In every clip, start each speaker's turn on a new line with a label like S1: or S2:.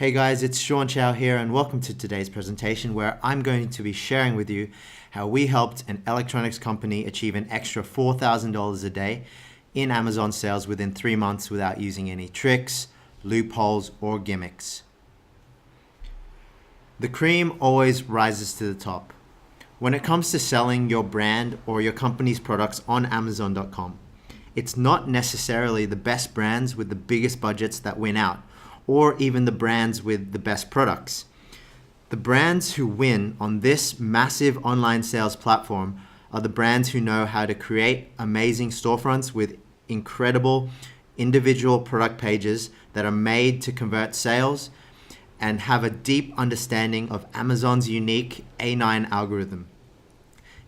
S1: Hey guys, it's Sean Chow here and welcome to today's presentation where I'm going to be sharing with you how we helped an electronics company achieve an extra $4,000 a day in Amazon sales within 3 months without using any tricks, loopholes, or gimmicks. The cream always rises to the top. When it comes to selling your brand or your company's products on Amazon.com, it's not necessarily the best brands with the biggest budgets that win out, or even the brands with the best products. The brands who win on this massive online sales platform are the brands who know how to create amazing storefronts with incredible individual product pages that are made to convert sales and have a deep understanding of Amazon's unique A9 algorithm.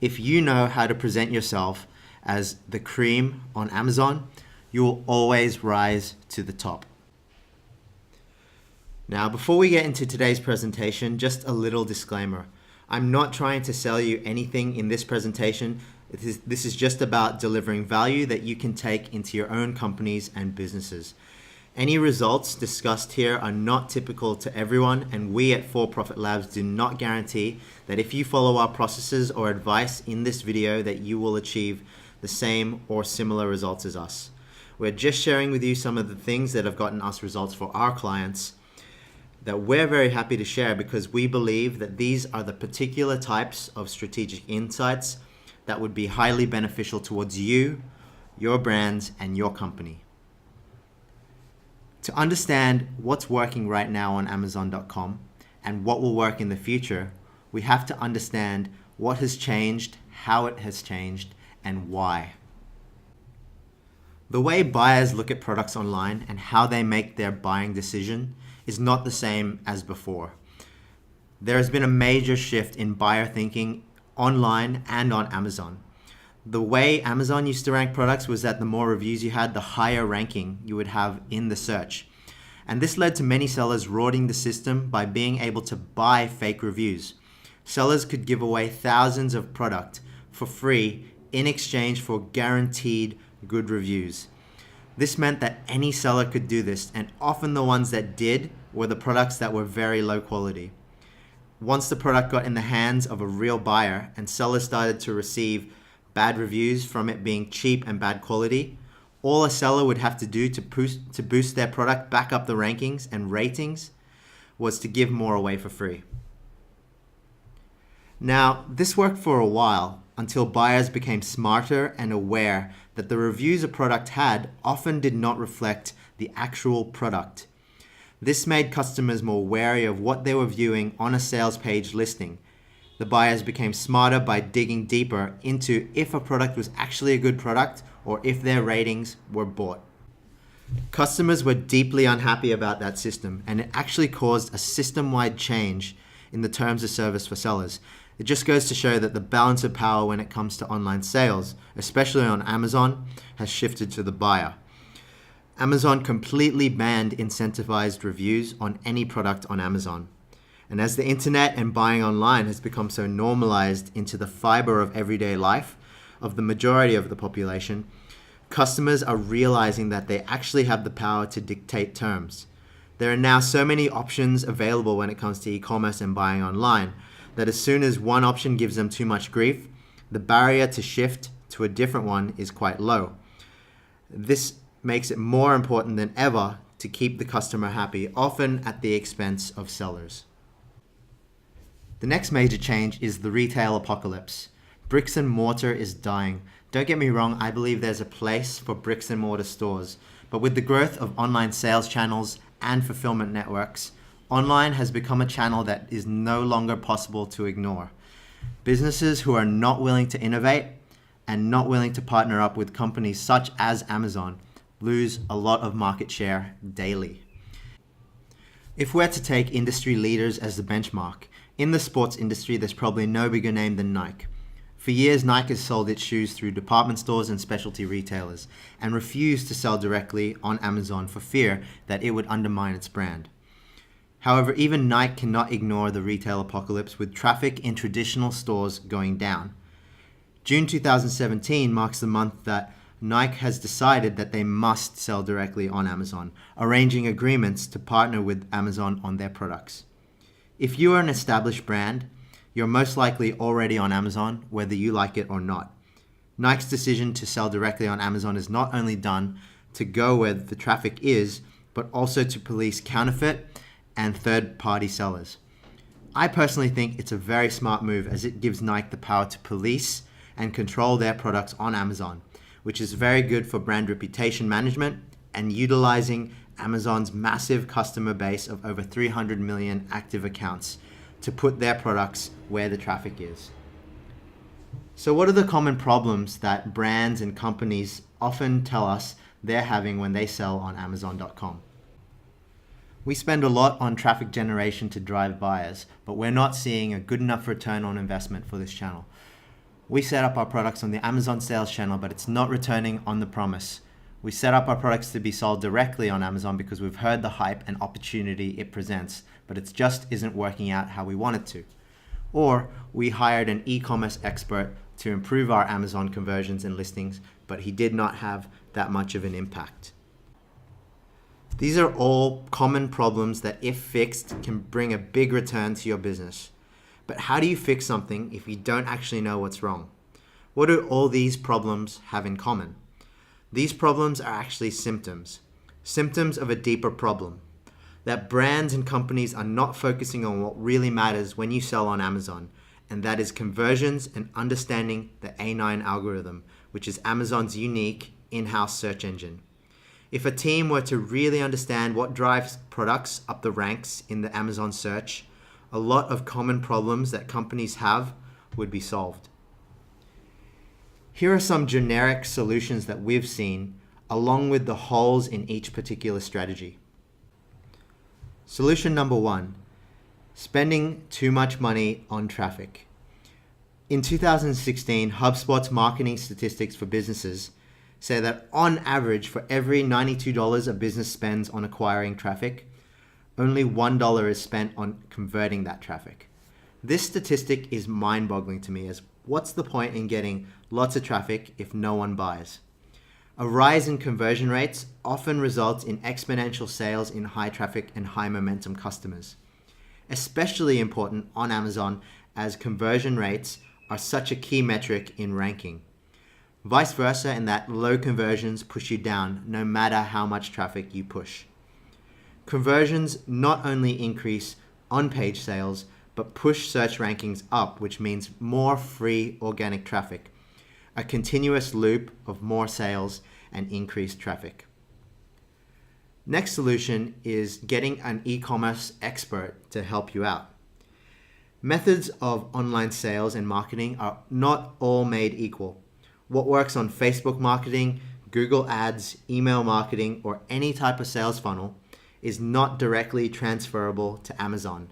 S1: If you know how to present yourself as the cream on Amazon, you will always rise to the top. Now, before we get into today's presentation, just a little disclaimer. I'm not trying to sell you anything in this presentation. This is just about delivering value that you can take into your own companies and businesses. Any results discussed here are not typical to everyone, and we at For Profit Labs do not guarantee that if you follow our processes or advice in this video that you will achieve the same or similar results as us. We're just sharing with you some of the things that have gotten us results for our clients that we're very happy to share because we believe that these are the particular types of strategic insights that would be highly beneficial towards you, your brands, and your company. To understand what's working right now on Amazon.com and what will work in the future, we have to understand what has changed, how it has changed, and why. The way buyers look at products online and how they make their buying decision is not the same as before. There has been a major shift in buyer thinking online and on Amazon. The way Amazon used to rank products was that the more reviews you had, the higher ranking you would have in the search. And this led to many sellers rorting the system by being able to buy fake reviews. Sellers could give away thousands of product for free in exchange for guaranteed good reviews. This meant that any seller could do this, and often the ones that did were the products that were very low quality. Once the product got in the hands of a real buyer and sellers started to receive bad reviews from it being cheap and bad quality, all a seller would have to do to boost their product back up the rankings and ratings was to give more away for free. Now, this worked for a while until buyers became smarter and aware that the reviews a product had often did not reflect the actual product. This made customers more wary of what they were viewing on a sales page listing. The buyers became smarter by digging deeper into if a product was actually a good product or if their ratings were bought. Customers were deeply unhappy about that system, and it actually caused a system-wide change in the terms of service for sellers. It just goes to show that the balance of power when it comes to online sales, especially on Amazon, has shifted to the buyer. Amazon completely banned incentivized reviews on any product on Amazon. And as the internet and buying online has become so normalized into the fiber of everyday life of the majority of the population, customers are realizing that they actually have the power to dictate terms. There are now so many options available when it comes to e-commerce and buying online that as soon as one option gives them too much grief, the barrier to shift to a different one is quite low. This makes it more important than ever to keep the customer happy, often at the expense of sellers. The next major change is the retail apocalypse. Bricks and mortar is dying. Don't get me wrong, I believe there's a place for bricks and mortar stores, but with the growth of online sales channels and fulfillment networks, online has become a channel that is no longer possible to ignore. Businesses who are not willing to innovate and not willing to partner up with companies such as Amazon lose a lot of market share daily. If we're to take industry leaders as the benchmark, in the sports industry there's probably no bigger name than Nike. For years, Nike has sold its shoes through department stores and specialty retailers and refused to sell directly on Amazon for fear that it would undermine its brand. However, even Nike cannot ignore the retail apocalypse with traffic in traditional stores going down. June 2017 marks the month that Nike has decided that they must sell directly on Amazon, arranging agreements to partner with Amazon on their products. If you are an established brand, you're most likely already on Amazon, whether you like it or not. Nike's decision to sell directly on Amazon is not only done to go where the traffic is, but also to police counterfeit and third-party sellers. I personally think it's a very smart move, as it gives Nike the power to police and control their products on Amazon, which is very good for brand reputation management and utilizing Amazon's massive customer base of over 300 million active accounts to put their products where the traffic is. So what are the common problems that brands and companies often tell us they're having when they sell on Amazon.com? We spend a lot on traffic generation to drive buyers, but we're not seeing a good enough return on investment for this channel. We set up our products on the Amazon sales channel, but it's not returning on the promise. We set up our products to be sold directly on Amazon because we've heard the hype and opportunity it presents, but it just isn't working out how we want it to. Or we hired an e-commerce expert to improve our Amazon conversions and listings, but he did not have that much of an impact. These are all common problems that, if fixed, can bring a big return to your business. But how do you fix something if you don't actually know what's wrong? What do all these problems have in common? These problems are actually symptoms of a deeper problem. That brands and companies are not focusing on what really matters when you sell on Amazon, and that is conversions and understanding the A9 algorithm, which is Amazon's unique in-house search engine. If a team were to really understand what drives products up the ranks in the Amazon search, a lot of common problems that companies have would be solved. Here are some generic solutions that we've seen, along with the holes in each particular strategy. Solution number 1, spending too much money on traffic. In 2016, HubSpot's marketing statistics for businesses say that on average, for every $92 a business spends on acquiring traffic, only $1 is spent on converting that traffic. This statistic is mind-boggling to me, as what's the point in getting lots of traffic if no one buys? A rise in conversion rates often results in exponential sales in high traffic and high momentum customers. Especially important on Amazon, as conversion rates are such a key metric in ranking. Vice versa, in that low conversions push you down no matter how much traffic you push. Conversions not only increase on-page sales, but push search rankings up, which means more free organic traffic, a continuous loop of more sales and increased traffic. Next solution is getting an e-commerce expert to help you out. Methods of online sales and marketing are not all made equal. What works on Facebook marketing, Google Ads, email marketing, or any type of sales funnel is not directly transferable to Amazon.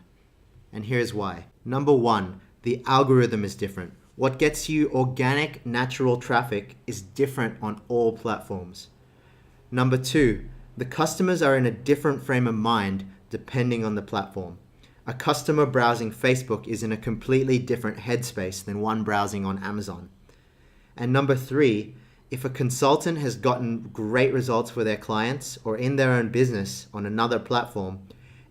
S1: And here's why. Number 1, the algorithm is different. What gets you organic, natural traffic is different on all platforms. Number 2, the customers are in a different frame of mind depending on the platform. A customer browsing Facebook is in a completely different headspace than one browsing on Amazon. And number 3, if a consultant has gotten great results for their clients or in their own business on another platform,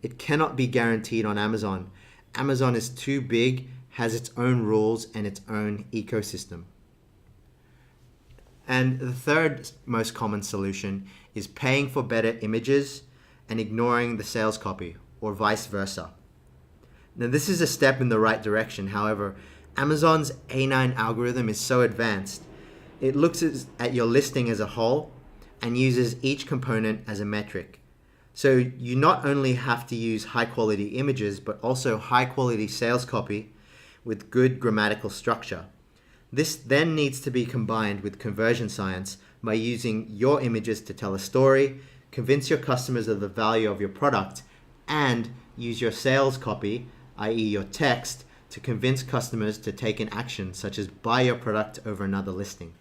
S1: it cannot be guaranteed on Amazon. Amazon is too big, has its own rules and its own ecosystem. And the third most common solution is paying for better images and ignoring the sales copy, or vice versa. Now, this is a step in the right direction. However, Amazon's A9 algorithm is so advanced, it looks at your listing as a whole and uses each component as a metric. So you not only have to use high quality images, but also high quality sales copy with good grammatical structure. This then needs to be combined with conversion science by using your images to tell a story, convince your customers of the value of your product, and use your sales copy, i.e. your text, to convince customers to take an action, such as buy your product over another listing.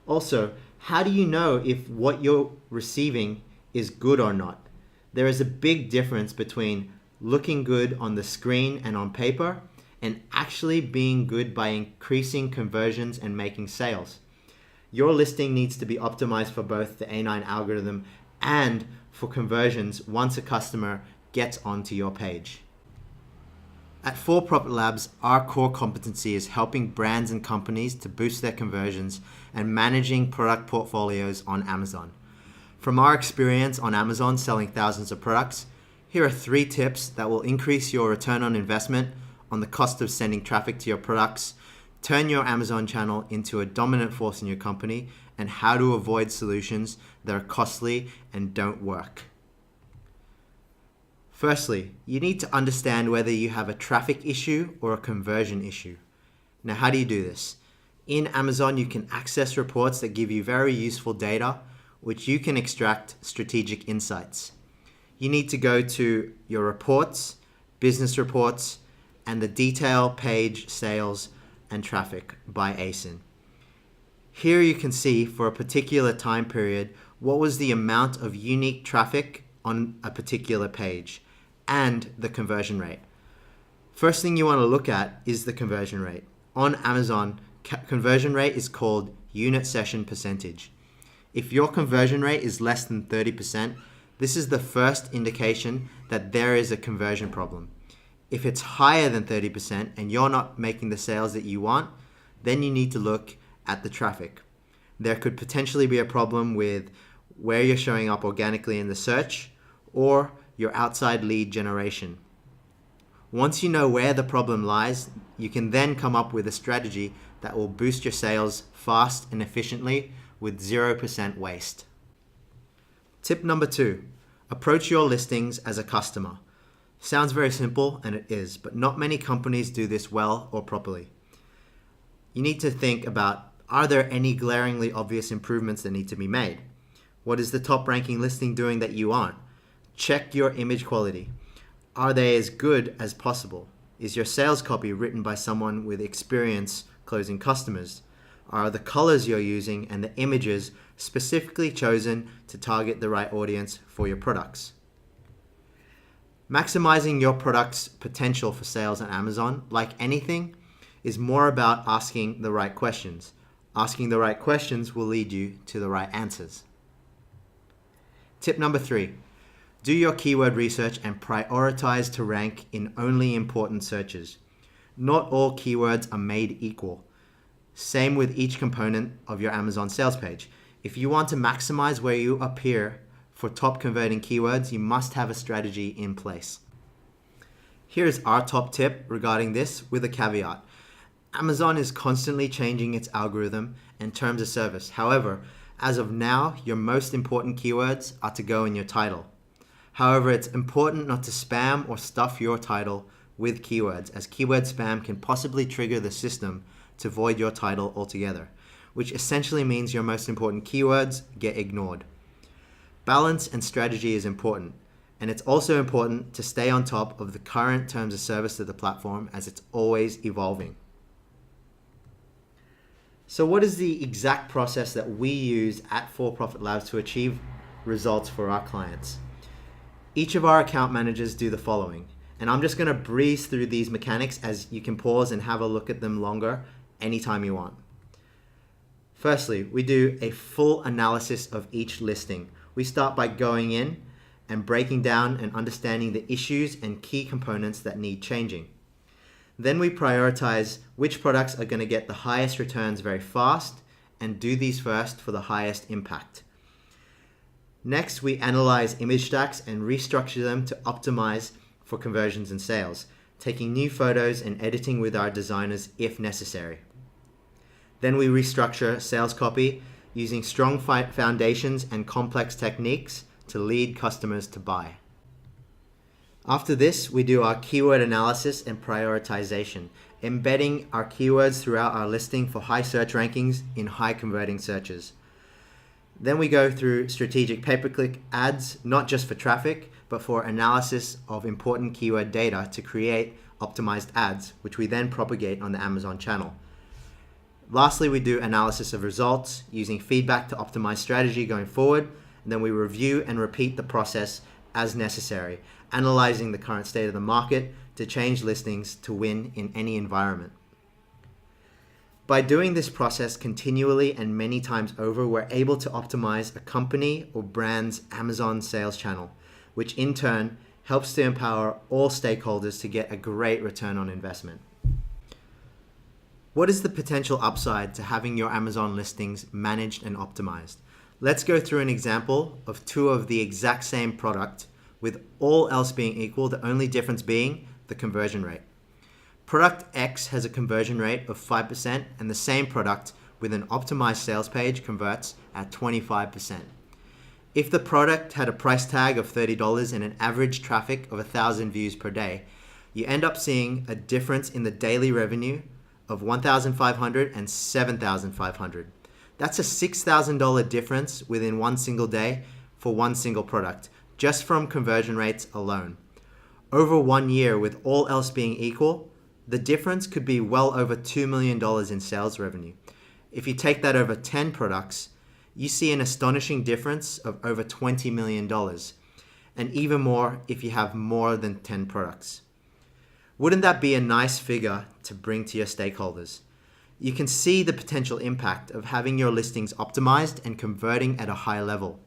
S1: Also, how do you know if what you're receiving is good or not? There is a big difference between looking good on the screen and on paper and actually being good by increasing conversions and making sales. Your listing needs to be optimized for both the A9 algorithm and for conversions once a customer gets onto your page. At For Profit Labs, our core competency is helping brands and companies to boost their conversions and managing product portfolios on Amazon. From our experience on Amazon selling thousands of products, here are 3 tips that will increase your return on investment on the cost of sending traffic to your products, turn your Amazon channel into a dominant force in your company, and how to avoid solutions that are costly and don't work. Firstly, you need to understand whether you have a traffic issue or a conversion issue. Now, how do you do this? In Amazon, you can access reports that give you very useful data, which you can extract strategic insights. You need to go to your reports, business reports, and the detail page sales and traffic by ASIN. Here you can see for a particular time period what was the amount of unique traffic on a particular page and the conversion rate. First thing you want to look at is the conversion rate. On Amazon, conversion rate is called unit session percentage. If your conversion rate is less than 30%, this is the first indication that there is a conversion problem. If it's higher than 30% and you're not making the sales that you want, then you need to look at the traffic. There could potentially be a problem with where you're showing up organically in the search or your outside lead generation. Once you know where the problem lies, you can then come up with a strategy that will boost your sales fast and efficiently with 0% waste. Tip number 2, approach your listings as a customer. Sounds very simple, and it is, but not many companies do this well or properly. You need to think about, are there any glaringly obvious improvements that need to be made? What is the top ranking listing doing that you aren't? Check your image quality. Are they as good as possible? Is your sales copy written by someone with experience closing customers? Are the colors you're using and the images specifically chosen to target the right audience for your products? Maximizing your product's potential for sales on Amazon, like anything, is more about asking the right questions. Asking the right questions will lead you to the right answers. Tip number 3. Do your keyword research and prioritize to rank in only important searches. Not all keywords are made equal. Same with each component of your Amazon sales page. If you want to maximize where you appear for top converting keywords, you must have a strategy in place. Here's our top tip regarding this with a caveat. Amazon is constantly changing its algorithm and terms of service. However, as of now, your most important keywords are to go in your title. However, it's important not to spam or stuff your title with keywords, as keyword spam can possibly trigger the system to void your title altogether, which essentially means your most important keywords get ignored. Balance and strategy is important, and it's also important to stay on top of the current terms of service of the platform, as it's always evolving. So what is the exact process that we use at For Profit Labs to achieve results for our clients? Each of our account managers do the following, and I'm just going to breeze through these mechanics, as you can pause and have a look at them longer anytime you want. Firstly, we do a full analysis of each listing. We start by going in and breaking down and understanding the issues and key components that need changing. Then we prioritize which products are going to get the highest returns very fast and do these first for the highest impact. Next, we analyze image stacks and restructure them to optimize for conversions and sales, taking new photos and editing with our designers if necessary. Then we restructure sales copy using strong foundations and complex techniques to lead customers to buy. After this, we do our keyword analysis and prioritization, embedding our keywords throughout our listing for high search rankings in high converting searches. Then we go through strategic pay-per-click ads, not just for traffic, but for analysis of important keyword data to create optimized ads, which we then propagate on the Amazon channel. Lastly, we do analysis of results using feedback to optimize strategy going forward, and then we review and repeat the process as necessary, analyzing the current state of the market to change listings to win in any environment. By doing this process continually and many times over, we're able to optimize a company or brand's Amazon sales channel, which in turn helps to empower all stakeholders to get a great return on investment. What is the potential upside to having your Amazon listings managed and optimized? Let's go through an example of two of the exact same product, with all else being equal, the only difference being the conversion rate. Product X has a conversion rate of 5%, and the same product with an optimized sales page converts at 25%. If the product had a price tag of $30 and an average traffic of 1,000 views per day, you end up seeing a difference in the daily revenue of $1,500 and $7,500. That's a $6,000 difference within one single day for one single product, just from conversion rates alone. Over 1 year, with all else being equal, the difference could be well over $2 million in sales revenue. If you take that over 10 products, you see an astonishing difference of over $20 million, and even more if you have more than 10 products. Wouldn't that be a nice figure to bring to your stakeholders? You can see the potential impact of having your listings optimized and converting at a high level.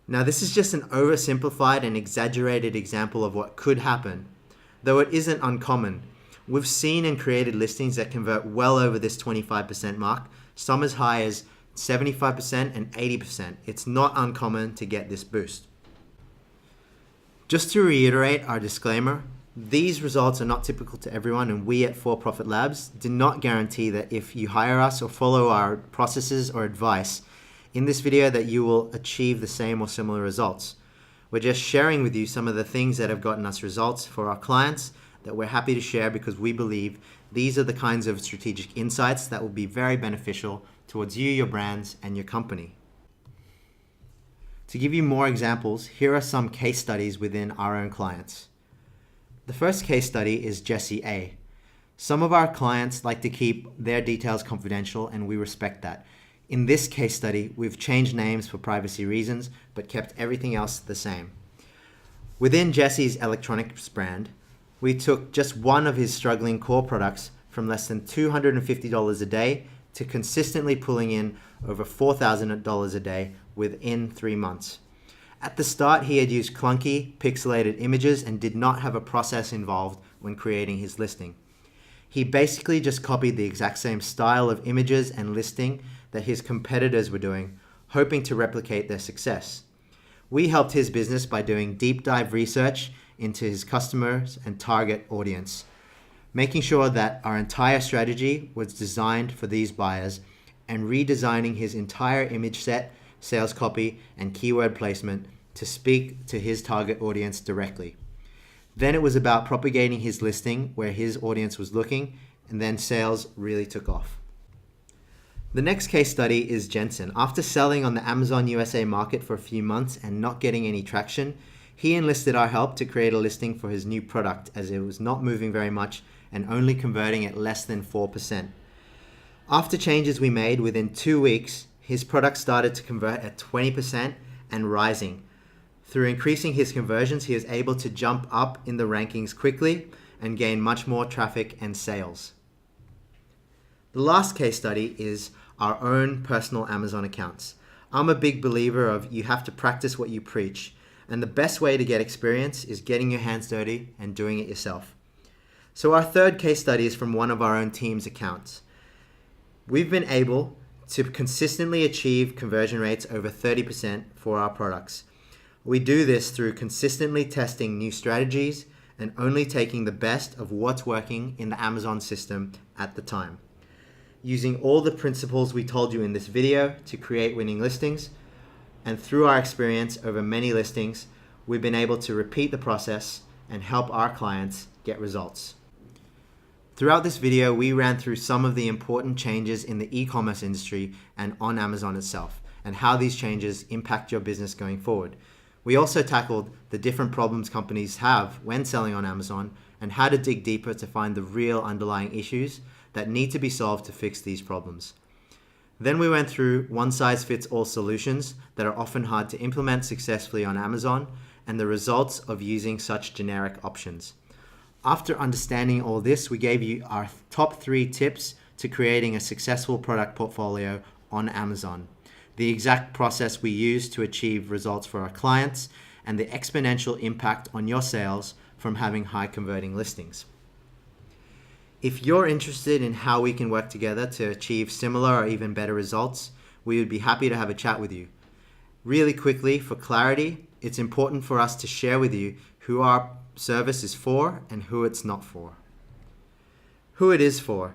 S1: Now, this is just an oversimplified and exaggerated example of what could happen, though it isn't uncommon. We've seen and created listings that convert well over this 25% mark, some as high as 75% and 80%. It's not uncommon to get this boost. Just to reiterate our disclaimer, these results are not typical to everyone, and we at For Profit Labs do not guarantee that if you hire us or follow our processes or advice in this video that you will achieve the same or similar results. We're just sharing with you some of the things that have gotten us results for our clients that we're happy to share, because we believe these are the kinds of strategic insights that will be very beneficial towards you, your brands, and your company. To give you more examples, here are some case studies within our own clients. The first case study is Jesse A. Some of our clients like to keep their details confidential, and we respect that. In this case study, we've changed names for privacy reasons, but kept everything else the same. Within Jesse's electronics brand, we took just one of his struggling core products from less than $250 a day to consistently pulling in over $4,000 a day within 3 months. At the start, he had used clunky, pixelated images and did not have a process involved when creating his listing. He basically just copied the exact same style of images and listing that his competitors were doing, hoping to replicate their success. We helped his business by doing deep dive research into his customers and target audience, making sure that our entire strategy was designed for these buyers, and redesigning his entire image set, sales copy, and keyword placement to speak to his target audience directly. Then it was about propagating his listing where his audience was looking, and then sales really took off. The next case study is Jensen. After selling on the Amazon USA market for a few months and not getting any traction, he enlisted our help to create a listing for his new product, as it was not moving very much and only converting at less than 4%. After changes we made, within 2 weeks, his product started to convert at 20% and rising. Through increasing his conversions, he was able to jump up in the rankings quickly and gain much more traffic and sales. The last case study is our own personal Amazon accounts. I'm a big believer of you have to practice what you preach, and the best way to get experience is getting your hands dirty and doing it yourself. So our third case study is from one of our own team's accounts. We've been able to consistently achieve conversion rates over 30% for our products. We do this through consistently testing new strategies and only taking the best of what's working in the Amazon system at the time. Using all the principles we told you in this video to create winning listings, and through our experience over many listings, we've been able to repeat the process and help our clients get results. Throughout this video, we ran through some of the important changes in the e-commerce industry and on Amazon itself, and how these changes impact your business going forward. We also tackled the different problems companies have when selling on Amazon, and how to dig deeper to find the real underlying issues that need to be solved to fix these problems. Then we went through one-size-fits-all solutions that are often hard to implement successfully on Amazon, and the results of using such generic options. After understanding all this, we gave you our top 3 tips to creating a successful product portfolio on Amazon, the exact process we use to achieve results for our clients, and the exponential impact on your sales from having high converting listings. If you're interested in how we can work together to achieve similar or even better results, we would be happy to have a chat with you. Really quickly, for clarity, it's important for us to share with you who our service is for and who it's not for. Who it is for.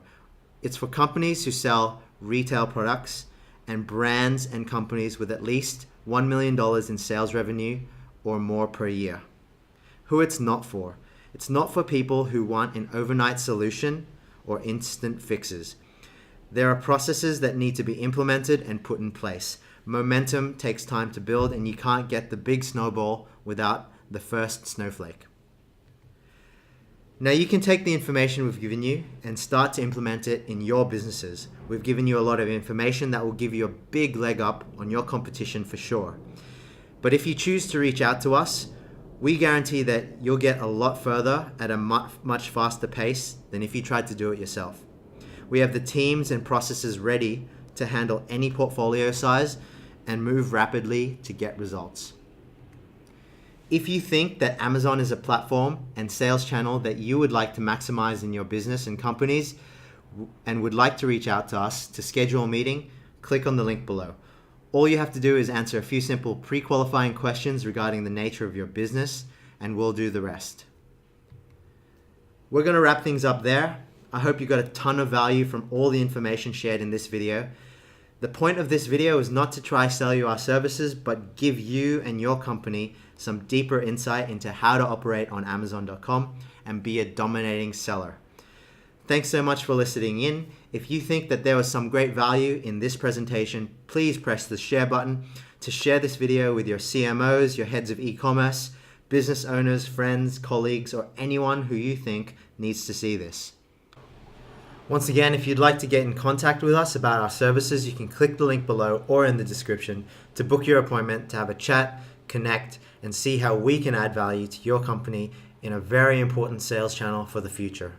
S1: It's for companies who sell retail products and brands and companies with at least $1 million in sales revenue or more per year. Who it's not for. It's not for people who want an overnight solution or instant fixes. There are processes that need to be implemented and put in place. Momentum takes time to build, and you can't get the big snowball without the first snowflake. Now you can take the information we've given you and start to implement it in your businesses. We've given you a lot of information that will give you a big leg up on your competition for sure. But if you choose to reach out to us, we guarantee that you'll get a lot further at a much faster pace than if you tried to do it yourself. We have the teams and processes ready to handle any portfolio size and move rapidly to get results. If you think that Amazon is a platform and sales channel that you would like to maximize in your business and companies and would like to reach out to us to schedule a meeting, click on the link below. All you have to do is answer a few simple pre-qualifying questions regarding the nature of your business, and we'll do the rest. We're going to wrap things up there. I hope you got a ton of value from all the information shared in this video. The point of this video is not to try sell you our services, but give you and your company some deeper insight into how to operate on Amazon.com and be a dominating seller. Thanks so much for listening in. If you think that there was some great value in this presentation, please press the share button to share this video with your CMOs, your heads of e-commerce, business owners, friends, colleagues, or anyone who you think needs to see this. Once again, if you'd like to get in contact with us about our services, you can click the link below or in the description to book your appointment to have a chat, connect, and see how we can add value to your company in a very important sales channel for the future.